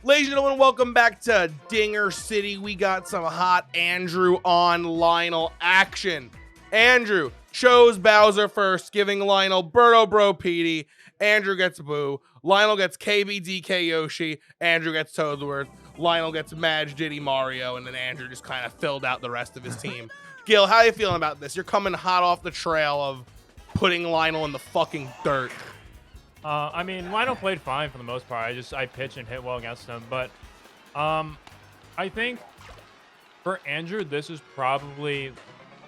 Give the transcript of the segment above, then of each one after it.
Ladies and gentlemen, welcome back to Dinger City. We got some hot Andrew on Lionel action. Andrew chose Bowser first, giving Lionel Birdo Bro Petey. Andrew gets Boo. Lionel gets KBDK Yoshi. Andrew gets Toadsworth. Lionel gets Madge Diddy Mario, and then Andrew just kind of filled out the rest of his team. Gil, how are you feeling about this? You're coming hot off the trail of putting Lionel in the fucking dirt. I mean, Lionel played fine for the most part. I pitched and hit well against him, but I think for Andrew, this is probably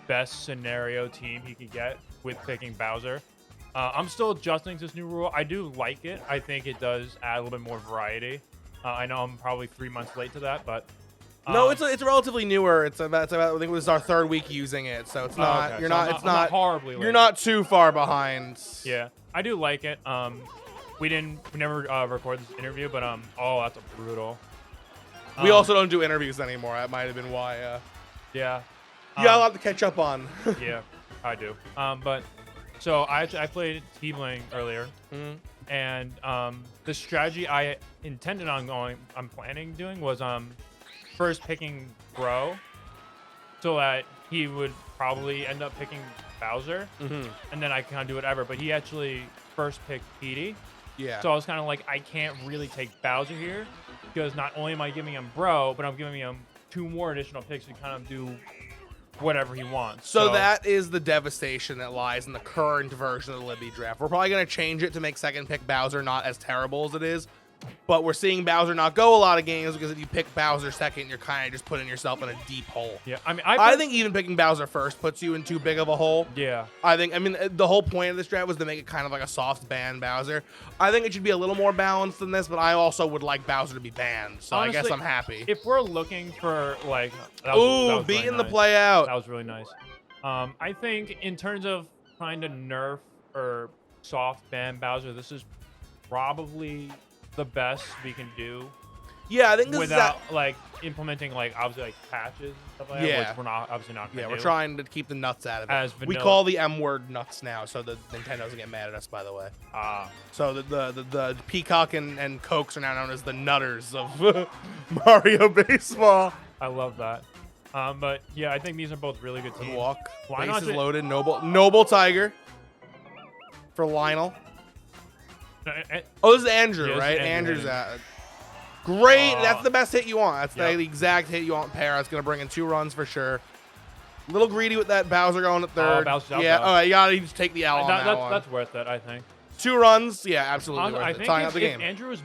best scenario team he could get with picking Bowser. I'm still adjusting to this new rule. I do like it. I think it does add a little bit more variety. I know I'm probably 3 months late to that, but no, it's relatively newer. It's about I think it was our third week using it, so it's not. Okay. You're So not. I'm It's not horribly late. You're not too far behind. Yeah, I do like it. We never recorded this interview, but oh, that's brutal. We also don't do interviews anymore. That might have been why. Yeah. You got a lot to catch up on. Yeah, I do. But so I played T-Bling earlier, and the strategy I intended on I'm planning doing was first picking Bro, so that he would probably end up picking Bowser, and then I can kind of do whatever. But he actually first picked Petey. Yeah. So I was kind of like, I can't really take Bowser here because not only am I giving him Bro, but I'm giving him 2 more additional picks to kind of do whatever he wants. So that is the devastation that lies in the current version of the Libby draft. We're probably going to change it to make second pick Bowser not as terrible as it is. But we're seeing Bowser not go a lot of games because if you pick Bowser second, you're kind of just putting yourself in a deep hole. Yeah, I mean, I think even picking Bowser first puts you in too big of a hole. Yeah. I mean, the whole point of this draft was to make it kind of like a soft ban Bowser. I think it should be a little more balanced than this, but I also would like Bowser to be banned. So honestly, I guess I'm happy. If we're looking for like, that was beating really the play out. That was really nice. I think in terms of trying to nerf or soft ban Bowser, this is probably the best we can do. Yeah, I think this without like implementing like obviously like patches and stuff like that, which we're not obviously not gonna do. We're trying to keep the nuts out of it. As vanilla. We call the M word nuts now, so the Nintendo doesn't get mad at us, by the way. So the Peacock and Cokes are now known as the Nutters of Mario Baseball. I love that. But yeah, I think these are both really good teams. Walk. Why Bases not loaded. Noble Tiger for Lionel. Oh, this is Andrew, yeah, right? Andrew's at. Great. That's the best hit you want. That's the exact hit you want. Pair. It's going to bring in 2 runs for sure. A little greedy with that Bowser going at third. Yeah. Oh, you got to just take the L on that one. That's worth it, I think. 2 runs. Yeah, absolutely worth I it. think Tying up the if game. Andrew was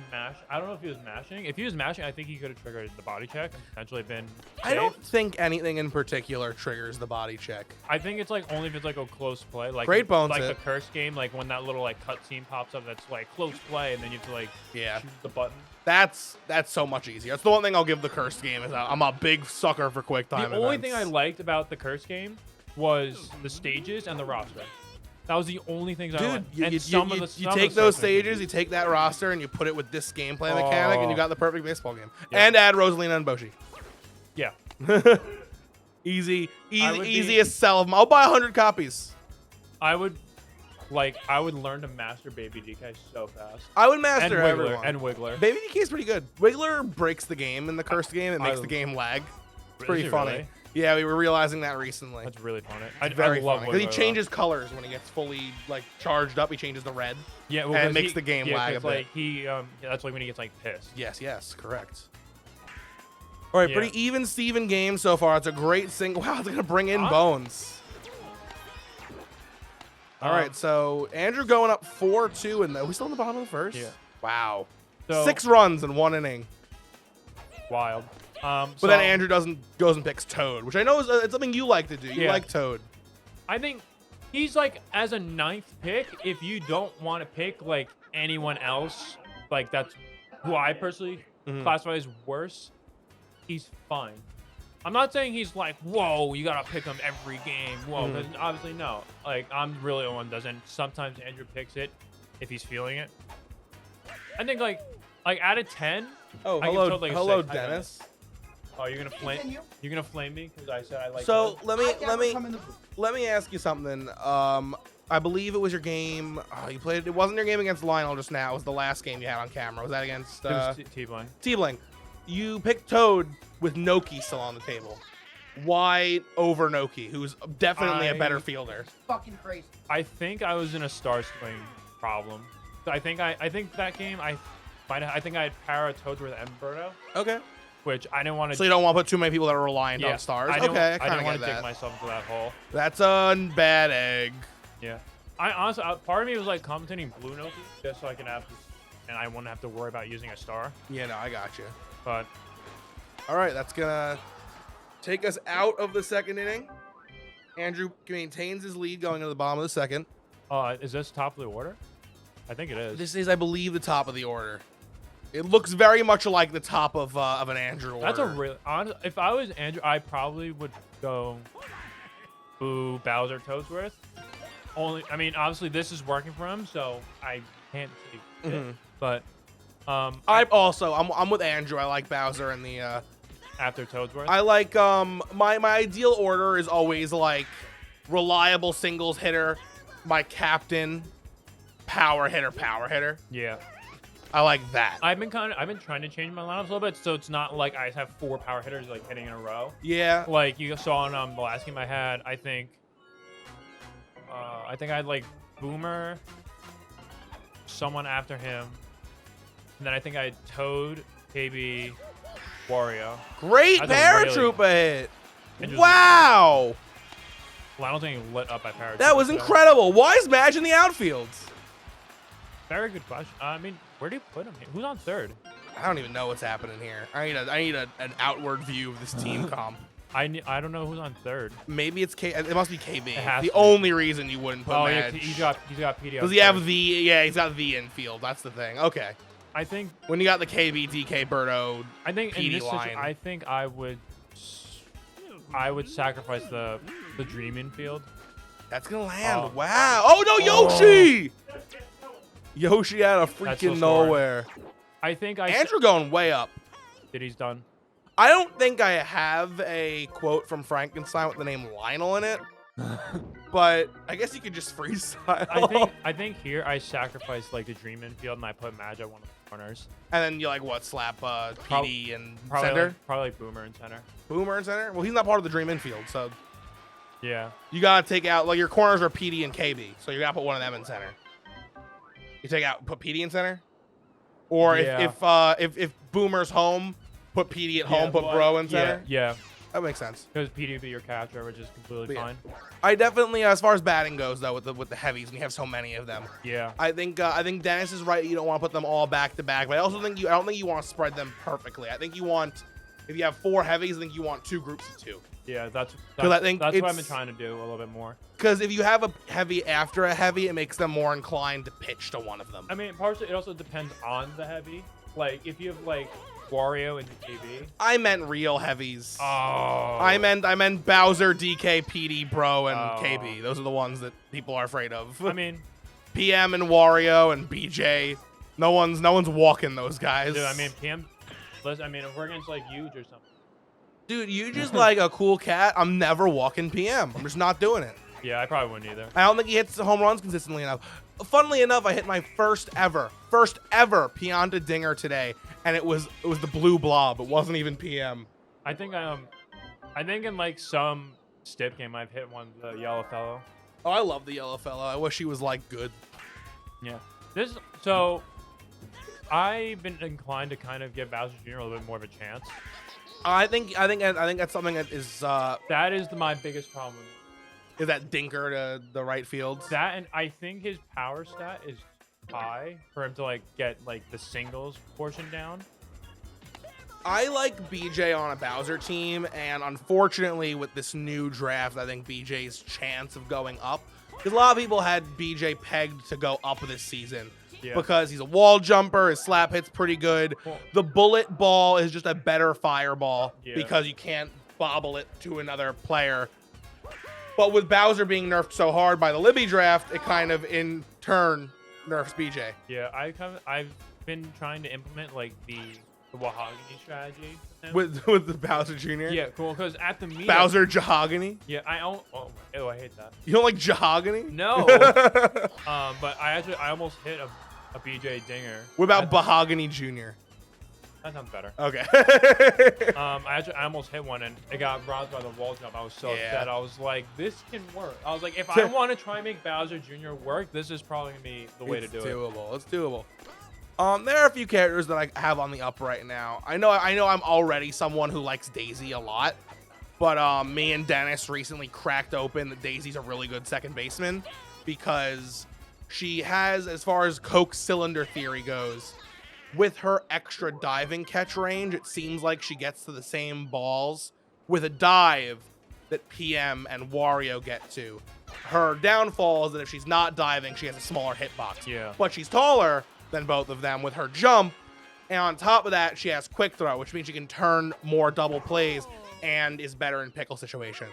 I don't know if he was mashing. If he was mashing, I think he could have triggered the body check and potentially been safe. I don't think anything in particular triggers the body check. I think it's like only if it's like a close play. Like Great bones like hit. the curse game, like when that little like cutscene pops up that's like close play and then you have to like shoot the button. That's so much easier. That's the one thing I'll give the curse game is I'm a big sucker for quick time. The only thing I liked about the curse game was the stages and the roster. That was the only things I liked. You take those stages, you take that roster, and you put it with this gameplay mechanic, and you got the perfect baseball game. Yeah. And add Rosalina and Boshi. Yeah. Easiest sell of them. I'll buy 100 copies. I would learn to master Baby DK so fast. I would master everyone. And Wiggler. Baby DK is pretty good. Wiggler breaks the game in the cursed game. It makes the game lag. It's pretty funny. Really? Yeah, we were realizing that recently. That's really funny. It's very funny because he changes colors when he gets fully like charged up. He changes the red. Yeah, and it makes the game lag a bit. Like that's like when he gets like pissed. Yes, correct. All right, pretty even Steven game so far. It's a great single. Wow, it's gonna bring in Bones. All right, so Andrew going up 4-2, and are we still in the bottom of the first? Yeah. Wow. So, 6 runs in 1 inning. Wild. But then Andrew goes and picks Toad, which I know is it's something you like to do. You like Toad. I think he's like as a 9th pick. If you don't want to pick like anyone else, like that's who I personally classify as worse. He's fine. I'm not saying he's like, whoa, you gotta pick him every game. Whoa, obviously no. Like I'm really the one that doesn't. Sometimes Andrew picks it if he's feeling it. I think like out of 10. Oh, hello, Dennis. Oh, you're gonna flame? You're gonna flame me because I said I like. So let me ask you something. I believe it was your game. Oh, you played. It wasn't your game against Lionel just now. It was the last game you had on camera. Was that against It was T-Bling. T-Bling? You picked Toad with Noki still on the table. Why over Noki, who's definitely a better fielder? Fucking crazy. I think I was in a Star Swing problem. I think that game I think I had Para, Toads with Emberto, Okay. which I didn't want to. So you don't want to put too many people that are reliant on stars. I Okay, I didn't kind want of to get dig that. myself into that hole. That's a bad egg. Yeah. I honestly, part of me was like commentating Blue Noki just so I can have this, and I wouldn't have to worry about using a star. Yeah, no, I got you. But All right, that's gonna take us out of the second inning. Andrew maintains his lead going to the bottom of the second. is this top of the order? I think it is. This is, I believe, the top of the order. It looks very much like the top of an Andrew order. That's a really honest. If I was Andrew, I probably would go Boo, Bowser, Toadsworth. Only, I mean, obviously this is working for him, so I can't take it. But I'm with Andrew. I like Bowser and the after Toadsworth. I like my ideal order is always like reliable singles hitter, my captain, power hitter. Yeah. I like that. I've been trying to change my lineups a little bit, so it's not like I have 4 power hitters like hitting in a row. Yeah. Like you saw on the last game I had, I think I had like Boomer, someone after him, and then I think I had Toad, KB, Wario. Great That's a paratrooper hit. And just- Wow. Lionel's getting lit up by paratrooper. That was today. incredible. Why is Madge in the outfield? Very good question. I mean, where do you put him? Who's on third? I don't even know what's happening here. I need an outward view of this team comp. I don't know who's on third. Maybe it's K. It must be KB. has The to. only reason you wouldn't put Oh yeah, Madge. he's got PD. Does he have the? Yeah, he's got the infield. That's the thing. Okay. I think When you got the KB, DK, Birdo, in PD this line. I think I would sacrifice the dream infield. That's gonna land. Oh. Wow. Oh no, Yoshi! Yoshi out of That's so freaking smart. nowhere. I think Andrew going way up. he's done. I don't think I have a quote from Frankenstein with the name Lionel in it, but I guess you could just freestyle. I think here I sacrifice like the dream infield and I put Madge at one of the corners. And then you like what? Slap PD and Probably center. Probably Boomer in center. Boomer in center. Well, he's not part of the dream infield, so Yeah. you gotta take out like your corners are PD and KB, so you gotta put one of them in center. You put PD in center, or Yeah. if Boomer's home, put PD at home, put Bro in center. Yeah. That makes sense. Because PD would be your catcher, which is completely But yeah. fine. I definitely, as far as batting goes, though, with the heavies, and you have so many of them, Yeah. I think Dennis is right. You don't want to put them all back to back, but I also think I don't think you want to spread them perfectly. I think you want, if you have 4 heavies, I think you want 2 groups of 2. Yeah, that's I think what I've been it's- trying to do a little bit more. Because if you have a heavy after a heavy, it makes them more inclined to pitch to one of them. I mean, partially it also depends on the heavy. Like if you have like Wario and KB. I meant real heavies. Oh. I meant Bowser, DK, PD, Bro, and Oh. KB. Those are the ones that people are afraid of. I mean, PM and Wario and BJ. No one's walking those guys. dude, I mean, PM. I mean, if we're against like Huge or something. Dude, you just like a cool cat. I'm never walking PM. I'm just not doing it. Yeah, I probably wouldn't either. I don't think he hits home runs consistently enough. Funnily enough, I hit my first ever Pianta dinger today, and it was the blue blob. It wasn't even PM. I think in like some stip game I've hit one the yellow fellow. Oh, I love the yellow fella. I wish he was like good. Yeah. So I've been inclined to kind of give Bowser Jr. a little bit more of a chance. I think that's something that is That is my biggest problem. is that dinker to the right field. That, and I think his power stat is high for him to like get like the singles portion down. I like BJ on a Bowser team, and unfortunately with this new draft, I think BJ's chance of going up, because a lot of people had BJ pegged to go up this season. Yeah. Because he's a wall jumper, his slap hit's pretty good. Cool. The bullet ball is just a better fireball Yeah. because you can't bobble it to another player. But with Bowser being nerfed so hard by the Libby draft, it kind of in turn nerfs BJ. Yeah, I've been trying to implement like the the Wahagani strategy. With the Bowser Jr.? Yeah, cool. Because at the meetup, Bowser Jahogany? yeah, ew, I hate that. You don't like Jahogany? No. But I almost hit a BJ dinger. What about Bahogany Jr.? That sounds better. Okay. I almost hit one and it got robbed by the wall jump. I was so upset. I was like, this can work. I was like, if I want to try and make Bowser Jr. work, this is probably gonna be the way to do it. It's doable. There are a few characters that I have on the up right now. I know I'm already someone who likes Daisy a lot, but me and Dennis recently cracked open that Daisy's a really good second baseman because she has, as far as Coke cylinder theory goes, with her extra diving catch range, it seems like she gets to the same balls with a dive that PM and Wario get to. Her downfall is that if she's not diving, she has a smaller hitbox. Yeah. But she's taller than both of them with her jump, and on top of that, she has quick throw, which means she can turn more double plays and is better in pickle situations.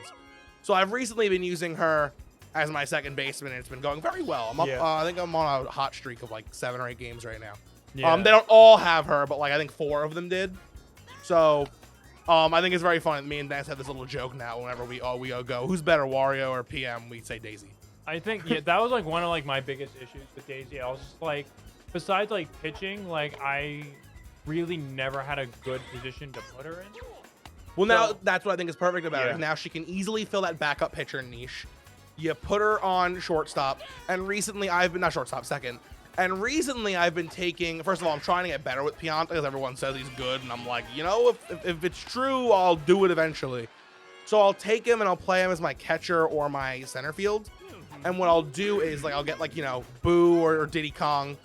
So I've recently been using her as my second baseman, and it's been going very well. I'm up, I think I'm on a hot streak of like 7 or 8 games right now. Yeah. They don't all have her, but like I think 4 of them did. So I think it's very fun. Me and Dennis have this little joke now. Whenever we go, who's better, Wario or PM? We say Daisy. I think that was like one of like my biggest issues with Daisy. I was just like, besides like pitching, like I really never had a good position to put her in. Well, now that's what I think is perfect about her. Yeah. Now she can easily fill that backup pitcher niche. You put her on shortstop, and recently I've been not shortstop, second. And recently I've been taking, first of all, I'm trying to get better with Pianta because everyone says he's good. And I'm like, you know, if it's true, I'll do it eventually. So I'll take him and I'll play him as my catcher or my center field. And what I'll do is like, I'll get like, you know, Boo or Diddy Kong.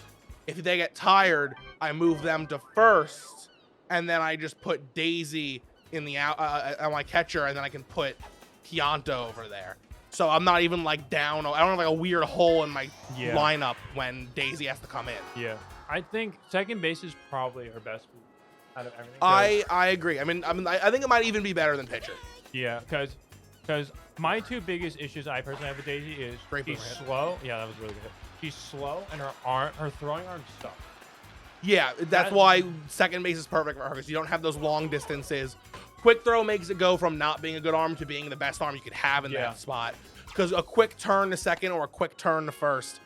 If they get tired, I move them to first. And then I just put Daisy in the on my catcher. And then I can put Pianta over there. So I'm not even like down. I don't have like a weird hole in my lineup when Daisy has to come in. Yeah, I think second base is probably her best out of everything. I agree. I think it might even be better than pitcher. Yeah, because my 2 biggest issues I personally have with Daisy is she's slow. Yeah, that was really good. She's slow and her throwing arm sucks. Yeah, that's why second base is perfect for her because you don't have those long distances. Quick throw makes it go from not being a good arm to being the best arm you could have in that spot. Because a quick turn to second or a quick turn to first.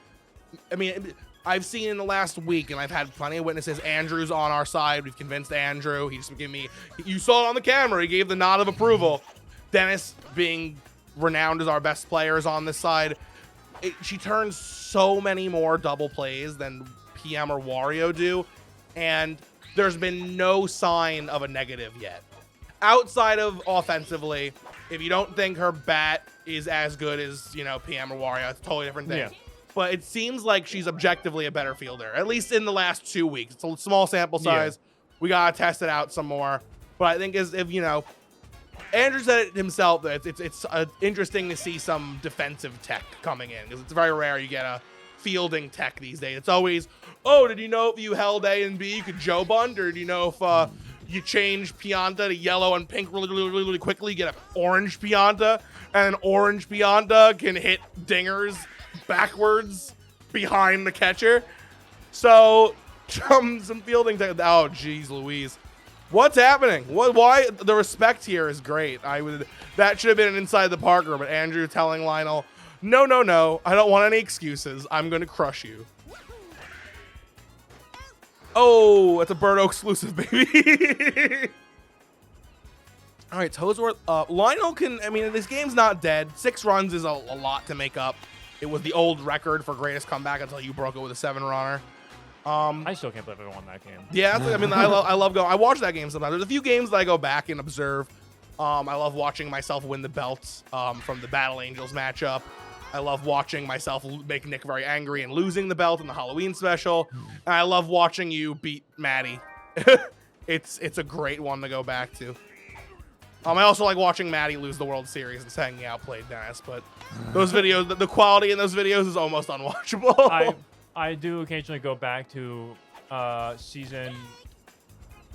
I mean, I've seen in the last week, and I've had plenty of witnesses. Andrew's on our side. We've convinced Andrew. He just gave me, you saw it on the camera. He gave the nod of approval. Dennis, being renowned as our best players on this side, she turns so many more double plays than PM or Wario do. And there's been no sign of a negative yet. Outside of offensively, if you don't think her bat is as good as, you know, PM or Wario, it's a totally different thing. Yeah. But it seems like she's objectively a better fielder, at least in the last 2 weeks. It's a small sample size. Yeah. We got to test it out some more. But I think if you know, Andrew said it himself, that it's interesting to see some defensive tech coming in because it's very rare you get a fielding tech these days. It's always, oh, did you know if you held A and B, you could Joe bunt? Or do you know if you change Pianta to yellow and pink really quickly, get an orange Pianta, and an orange Pianta can hit dingers backwards behind the catcher. So some fielding tech. Oh, geez, Louise. What's happening? Why? The respect here is great. That should have been an inside the Parker, but Andrew telling Lionel, no, I don't want any excuses. I'm going to crush you. Oh, it's a Birdo exclusive, baby. All right, Toesworth. Lionel can, I mean, this game's not dead. 6 runs is a lot to make up. It was the old record for greatest comeback until you broke it with a 7-runner. I still can't believe I won that game. Yeah, I mean, I love going. I watch that game sometimes. There's a few games that I go back and observe. I love watching myself win the belts from the Battle Angels matchup. I love watching myself make Nick very angry and losing the belt in the Halloween special. And I love watching you beat Maddie. It's a great one to go back to. I also like watching Maddie lose the World Series and saying he outplayed Dennis, but those videos, the quality in those videos is almost unwatchable. I do occasionally go back to season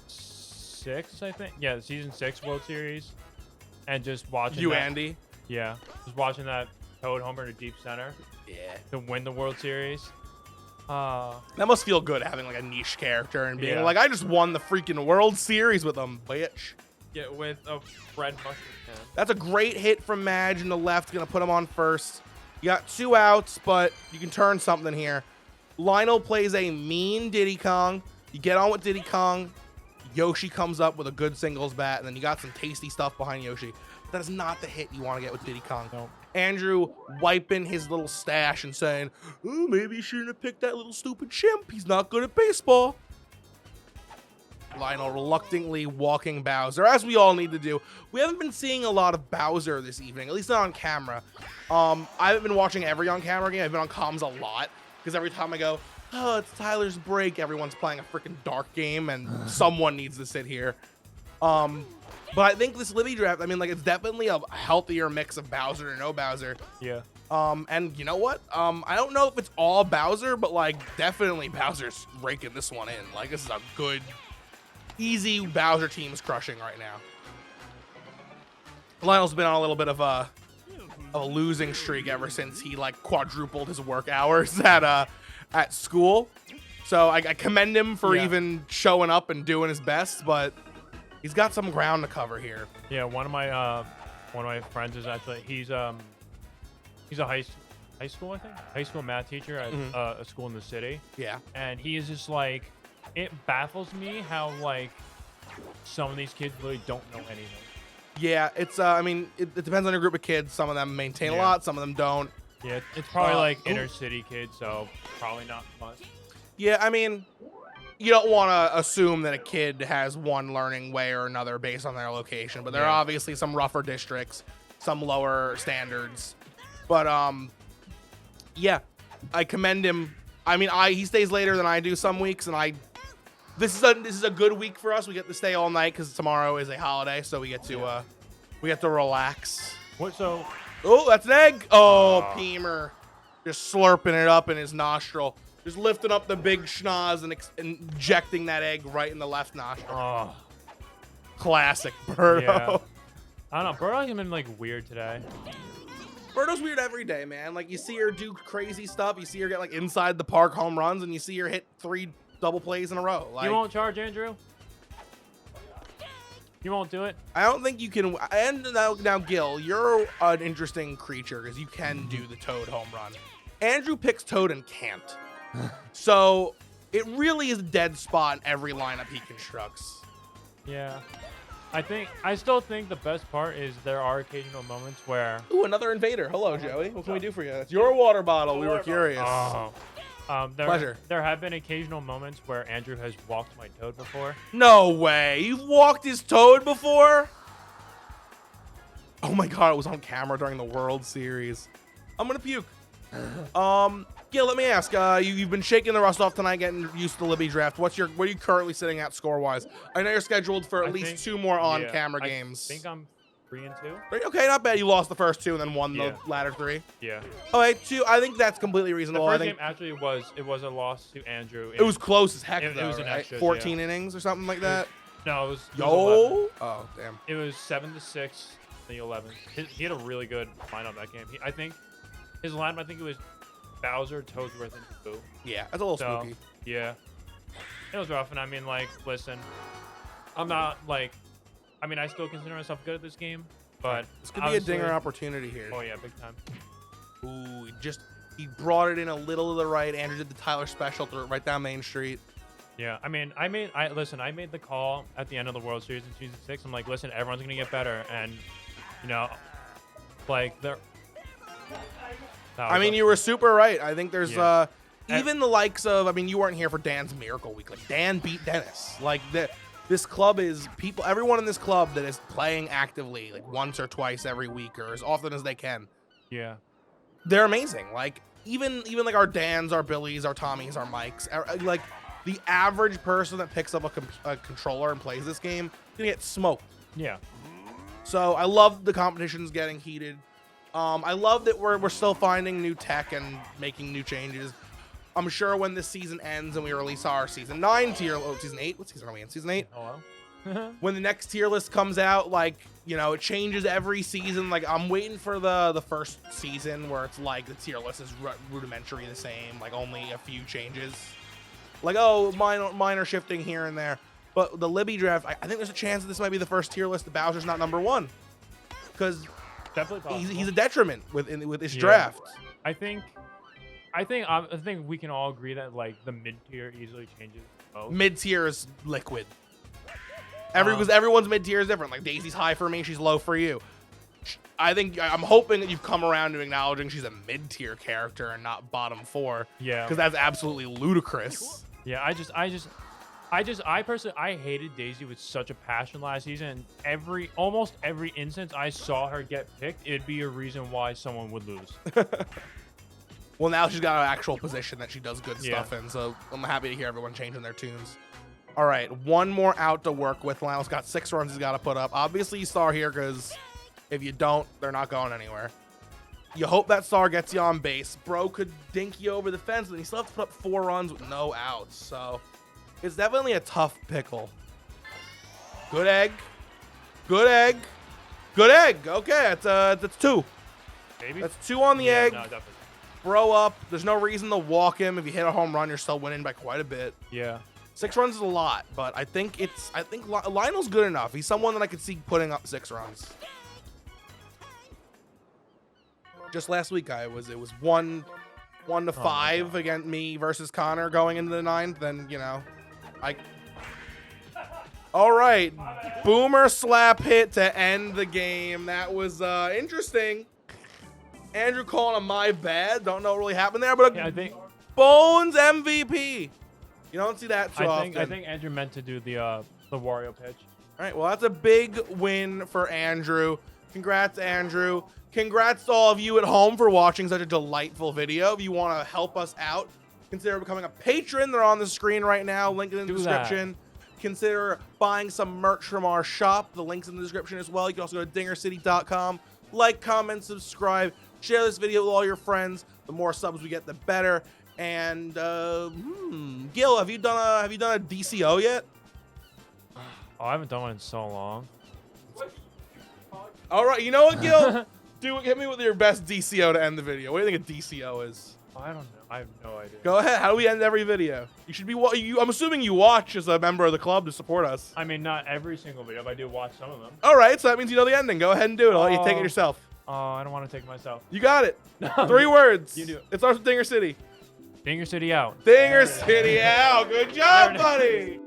6, I think. Yeah, season 6 World Series, and just watching Andy. Yeah, just watching that Toad homer to deep center. Yeah. To win the World Series. That must feel good having like a niche character and being Yeah. like, I just won the freaking World Series with them, bitch. Yeah, with a red mustard can. That's a great hit from Madge in the left. Gonna put him on first. You got 2 outs, but you can turn something here. Lionel plays a mean Diddy Kong. You get on with Diddy Kong. Yoshi comes up with a good singles bat, and then you got some tasty stuff behind Yoshi. But that is not the hit you want to get with Diddy Kong. No. Andrew wiping his little stash and saying, oh, maybe you shouldn't have picked that little stupid chimp. He's not good at baseball. Lionel reluctantly walking Bowser, as we all need to do. We haven't been seeing a lot of Bowser this evening, at least not on camera. I haven't been watching every on-camera game. I've been on comms a lot, because every time I go, oh, it's Tyler's break, everyone's playing a freaking dark game, and someone needs to sit here. But I think this Libby draft, I mean, like, it's definitely a healthier mix of Bowser to no Bowser. Yeah. And you know what? I don't know if it's all Bowser, but, like, definitely Bowser's raking this one in. Like, this is a good, easy Bowser team's crushing right now. Lionel's been on a little bit of a losing streak ever since he, like, quadrupled his work hours at school. So I commend him for even showing up and doing his best, but he's got some ground to cover here. Yeah, one of my friends is actually he's a high school, I think, high school math teacher at a school in the city. Yeah. And he is just like, it baffles me how like some of these kids really don't know anything. Yeah, it's I mean, it depends on your group of kids. Some of them maintain a lot, some of them don't. Yeah, it's probably like inner city kids, so probably not much. Yeah, I mean, you don't want to assume that a kid has one learning way or another based on their location, but there are obviously some rougher districts, some lower standards. But yeah, I commend him. I mean, he stays later than I do some weeks, and this is a good week for us. We get to stay all night because tomorrow is a holiday, so we get to relax. What so? Oh, that's an egg. Oh, Peemer. Just slurping it up in his nostril. Just lifting up the big schnoz and injecting that egg right in the left nostril. Oh. Classic Birdo. Yeah. I don't know. Birdo's been like weird today. Birdo's weird every day, man. Like, you see her do crazy stuff. You see her get like inside the park home runs, and you see her hit 3 double plays in a row. Like, You won't charge, Andrew? You won't do it? I don't think you can. And now, Gil, you're an interesting creature because you can do the Toad home run. Andrew picks Toad and can't. So it really is a dead spot in every lineup he constructs. Yeah. I still think the best part is there are occasional moments where... Ooh, another invader. Hello, Joey. What can we do for you? It's your water bottle. We were curious. Oh. Pleasure. There have been occasional moments where Andrew has walked my Toad before. No way. You've walked his Toad before? Oh my god, it was on camera during the World Series. I'm gonna puke. Gil, let me ask. You've been shaking the rust off tonight, getting used to the Libby draft. What are you currently sitting at score-wise? I know you're scheduled for at least 2 more on-camera games. I think I'm 3-2. Okay, not bad. You lost the first 2 and then won the latter 3. Yeah. Okay, 2. I think that's completely reasonable. The first I think game actually was a loss to Andrew. it was close as heck. It was an right? extra, 14 innings or something like that. No, it was. Yo. Oh, damn. It was 7-6 in the 11th. He had a really good lineup that game. I think his lineup. I think it was Bowser, Toadsworth, and Boo. Yeah, that's a little spooky. Yeah, it was rough. And I mean, like, listen, I'm not like, I mean, I still consider myself good at this game, but this could be a dinger opportunity here. Oh yeah, big time. Ooh, he brought it in a little to the right. Andrew did the Tyler special, threw it right down Main Street. Yeah, I mean, I made the call at the end of the World Series in season 6. I'm like, listen, everyone's gonna get better, and you know, like they're. I mean, you were super right. I think there's even the likes of, I mean, you weren't here for Dan's Miracle Week. Like, Dan beat Dennis. Like, this club is everyone in this club that is playing actively, like once or twice every week or as often as they can. Yeah. They're amazing. Like, even like our Dans, our Billies, our Tommies, our Mikes, like the average person that picks up a controller and plays this game is gonna get smoked. Yeah. So I love the competition's getting heated. I love that we're still finding new tech and making new changes. I'm sure when this season ends and we release our season 9 tier, season 8. What season are we in? Season 8. Hello. when the next tier list comes out, like, you know, it changes every season. Like, I'm waiting for the first season where it's like the tier list is rudimentary the same, like only a few changes. Like, oh, minor shifting here and there. But the Libby draft, I think there's a chance that this might be the first tier list that Bowser's not #1. Because he's a detriment with this draft. I think we can all agree that like the mid tier easily changes. Mid tier is liquid. Because everyone's mid tier is different. Like Daisy's high for me, she's low for you. I'm hoping that you've come around to acknowledging she's a mid tier character and not bottom 4. Yeah. Because that's absolutely ludicrous. Yeah, I personally hated Daisy with such a passion last season. Almost every instance I saw her get picked, it'd be a reason why someone would lose. Well, now she's got an actual position that she does good stuff in, so I'm happy to hear everyone changing their tunes. All right, one more out to work with. Lionel's got 6 runs he's got to put up. Obviously, you star here because if you don't, they're not going anywhere. You hope that star gets you on base. Bro could dink you over the fence, and he still has to put up 4 runs with no outs, so it's definitely a tough pickle. Good egg. Good egg. Good egg. Okay, that's 2. Maybe? That's 2 on the egg. No, definitely. Bro up. There's no reason to walk him. If you hit a home run, you're still winning by quite a bit. Yeah. 6 runs is a lot, but I think Lionel's good enough. He's someone that I could see putting up 6 runs. Just last week, it was 1 to 5 against me versus Connor going into the 9th. Then all right, boomer slap hit to end the game. That was interesting. Andrew calling him my bad. Don't know what really happened there, but I think Bones MVP. You don't see that too often. I think Andrew meant to do the Wario pitch. All right, well, that's a big win for Andrew. Congrats, Andrew. Congrats to all of you at home for watching such a delightful video. If you want to help us out, consider becoming a patron. They're on the screen right now. Link in the description. Consider buying some merch from our shop. The link's in the description as well. You can also go to dingercity.com. Like, comment, subscribe. Share this video with all your friends. The more subs we get, the better. And Gil, have you done a DCO yet? Oh, I haven't done one in so long. All right, you know what, Gil? Hit me with your best DCO to end the video. What do you think a DCO is? I don't know. I have no idea. Go ahead. How do we end every video? You should be. I'm assuming you watch as a member of the club to support us. I mean, not every single video, but I do watch some of them. All right, so that means you know the ending. Go ahead and do it. I'll let you take it yourself. Oh, I don't want to take it myself. You got it. 3 words. You do it. It starts with Dinger City. Dinger City out. Dinger City out. Good job, buddy.